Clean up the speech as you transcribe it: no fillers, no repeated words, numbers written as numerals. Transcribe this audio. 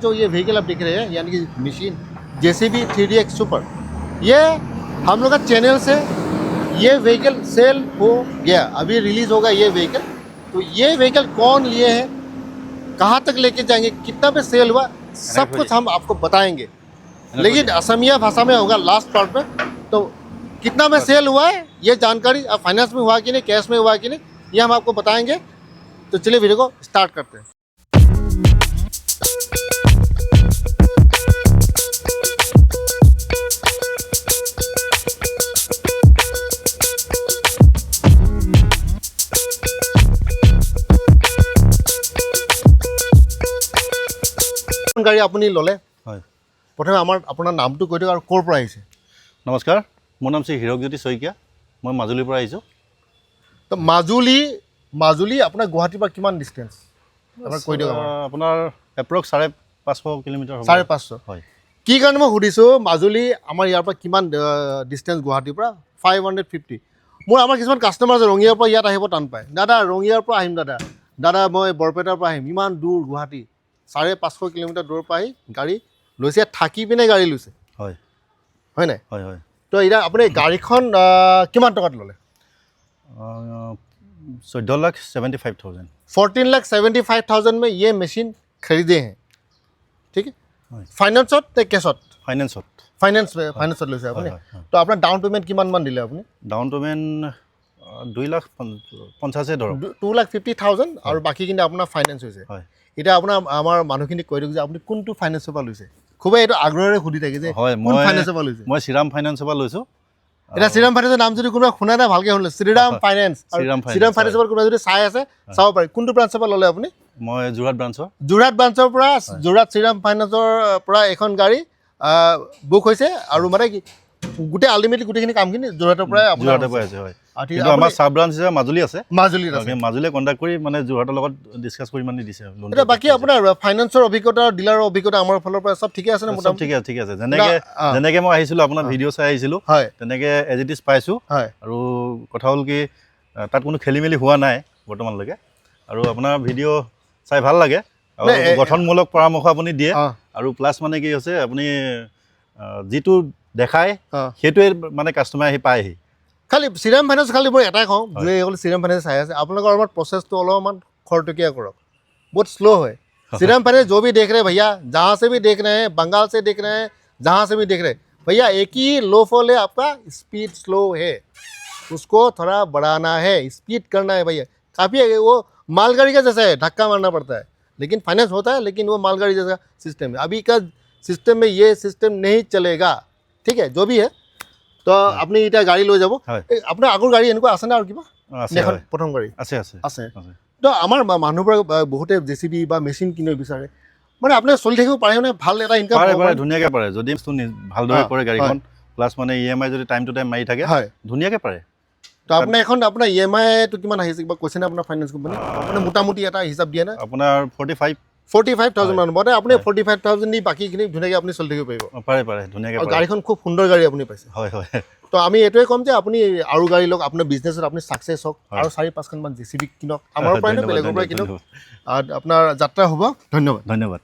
जो ये व्हीकल आप देख रहे हैं यानी कि मशीन JCB 3DX सुपर, ये हम लोग का चैनल से ये व्हीकल सेल हो गया, अभी रिलीज होगा ये व्हीकल। तो ये व्हीकल कौन लिए हैं, कहाँ तक लेके जाएंगे, कितना पे सेल हुआ, सब कुछ हम आपको बताएंगे, लेकिन असमिया भाषा में होगा लास्ट पार्ट में। तो कितना में सेल हुआ है ये जानकारी, अब फाइनेंस में हुआ कि नहीं, कैश में हुआ कि नहीं, ये हम आपको बताएंगे। तो चलिए वीडियो को स्टार्ट करते हैं। গাড়ী আপুনি ল'লে, হয়, প্ৰথমে আপোনাৰ নামটো কৈ দিয়ক আৰু ক'ৰ পৰা আহিছে। নমস্কাৰ, মোৰ নাম শ্ৰী হীৰকজ্যোতি শইকীয়া, মই মাজুলীৰ পৰা আহিছোঁ। তো মাজুলী আপোনাৰ গুৱাহাটীৰ পৰা কিমান ডিষ্টেঞ্চ আপোনাৰ কৈ দিয়ক। আপোনাৰ এপ্ৰক্স 550 কিলোমিটাৰ হ'ব। 550 হয়। কি কাৰণে মই সুধিছোঁ, মাজুলী আমাৰ ইয়াৰ পৰা কিমান ডিষ্টেঞ্চ গুৱাহাটীৰ পৰা? 550। মোৰ আমাৰ কিছুমান কাষ্টমাৰ আছে ৰঙিয়াৰ পৰা ইয়াত আহিব টান পায়, দাদা ৰঙিয়াৰ পৰা আহিম, দাদা মই বৰপেটাৰ পৰা আহিম, ইমান দূৰ গুৱাহাটী 550 কিলোমিটাৰ দূৰৰ পৰা আহি গাড়ী লৈছে, থাকি পিনে গাড়ী লৈছে। হয়, হয় নাই? হয়, হয়। তো এতিয়া আপুনি গাড়ীখন কিমান টকাত ল'লে? 14,75,000। 14,75,000 में ये मशीन खरीदे हैं, ठीक है। फाइनेंसत নে কেছত? ফাইনেন্সত। ফাইনেন্সত লৈছে আপুনি। তো আপোনাৰ ডাউন পে'মেণ্ট কিমানমান দিলে আপুনি? ডাউন পে'মেণ্ট 2,50,000 ধৰক। 2,50,000 আৰু বাকীখিনি আপোনাৰ ফাইনেন্স হৈছে। হয়। এতিয়া আপোনাৰ আমাৰ মানুহখিনিক কৈ দিয়ক যে আপুনি কোনটো ফাইনেন্সৰ পৰা লৈছে, খুবেই এইটো আগ্ৰহেৰে সুধি থাকে যে হয়, কোন ফাইনেন্সৰ পৰা লৈছে। মই শ্ৰীৰাম ফাইনেন্সৰ পৰা লৈছোঁ। এতিয়া শ্ৰীৰাম ফাইনেন্সৰ নাম যদি কোনোবা শুনা নাই ভালকৈ শুনিলে, শ্ৰীৰাম ফাইনেন্স। শ্ৰীৰাম ফাইনেন্সৰ পৰা কোনোবা যদি চাই আছে চাব পাৰে। কোনটো ব্ৰাঞ্চৰ পৰা ল'লে আপুনি? মই যোৰহাট ব্ৰাঞ্চৰ। যোৰহাট ব্ৰাঞ্চৰ পৰা, যোৰহাট শ্ৰীৰাম ফাইনেন্সৰ পৰা এখন গাড়ী বুক হৈছে, আৰু মানে কি গোটেই আল্টিমেটলি গোটেইখিনি কামখিনি যোৰহাটৰ পৰাই আছে। হয়, কিন্তু আমাৰ চাব ব্ৰাঞ্চ হিচাপে মাজুলী আছে। মাজুলীয়ে কণ্টেক্ট কৰি মানে যোৰহাটৰ লগত ডিছকাছ কৰি মানে দিছে। এতিয়া বাকী আপোনাৰ ফাইনেন্সৰ অভিজ্ঞতা, ডিলাৰৰ অভিজ্ঞতা আমাৰ ফালৰ পৰা চব ঠিকে আছে নে? চব ঠিক আছে। যেনেকৈ মই আহিছিলোঁ, আপোনাৰ ভিডিঅ' চাই আহিছিলোঁ, তেনেকৈ এজ ইট ইজ পাইছোঁ। আৰু কথা হ'ল কি, তাত কোনো খেলি মেলি হোৱা নাই বৰ্তমানলৈকে। আৰু আপোনাৰ ভিডিঅ' চাই ভাল লাগে, আৰু গঠনমূলক পৰামৰ্শ আপুনি দিয়ে। আৰু প্লাছ মানে কি হৈছে, আপুনি যিটো দেখায় সেইটোৱে মানে কাষ্টমাৰ আহি পায়হি। খালি শ্ৰীৰাম ফাইনেন্স, খালি মই এটাই কওঁ যে অকল শ্ৰীৰাম ফাইনেন্স চাই আছে, আপোনালোকৰ অলপমান প্ৰচেছটো অলপমান খৰতকীয়া কৰক, বহুত শ্ল' হয়। श्रीराम फाइनेंस जो भी देख रहे हैं भैया, जहाँ से भी देख रहे हैं, बंगाल से देख रहे हैं, जहाँ से भी देख रहे हैं भैया, एक ही लो फॉल है आपका, स्पीड स्लो है, उसको थोड़ा बढ़ाना है, स्पीड करना है भैया। काफ़ी है, वो मालगाड़ी का जैसा है, धक्का मारना पड़ता है, लेकिन फाइनेंस होता है, लेकिन वो मालगाड़ी जैसा सिस्टम है। अभी का सिस्टम में ये सिस्टम नहीं चलेगा, ठीक है। जो भी है তো আপুনি এতিয়া গাড়ী লৈ যাব। আপোনাৰ আগৰ গাড়ী এনেকুৱা আছেনে আৰু কিবা? প্ৰথম গাড়ী আছে। তো আমাৰ মানুহবোৰে বহুতে JCB বা মেচিন কিনিব বিচাৰে, মানে আপোনাৰ চলি থাকিব পাৰে নে? ভাল এটা ইনকাম পাৰে, ধুনীয়াকৈ পাৰে, যদি ভালদৰে কৰে গাড়ীখন, প্লাছ মানে EMI যদি টাইম টু টাইম মাৰি থাকে, ধুনীয়াকৈ পাৰে। তো আপোনাৰ আপোনাৰ EMIটো কিমান আহিছে কিবা কৈছেনে আপোনাৰ ফাইনেন্স কোম্পানী? আপুনি মোটামুটি এটা হিচাপ দিয়ে নে? আপোনাৰ 45,000 মান মানে আপুনি 45,000 দি বাকীখিনি ধুনীয়াকৈ আপুনি চলি থাকিব পাৰিব। পাৰে ধুনীয়াকৈ। গাড়ীখন খুব সুন্দৰ গাড়ী আপুনি পাইছে। হয়। তো আমি এইটোৱে ক'ম যে আপুনি আৰু গাড়ী লওক, আপোনাৰ বিজনেছত আপুনি ছাকচেছ হওক, আৰু 4-5খনমান JCB কিনক, আমাৰ পৰাই বেলেগৰ পৰাই কিনক, আপোনাৰ যাত্ৰা হ'ব। ধন্যবাদ।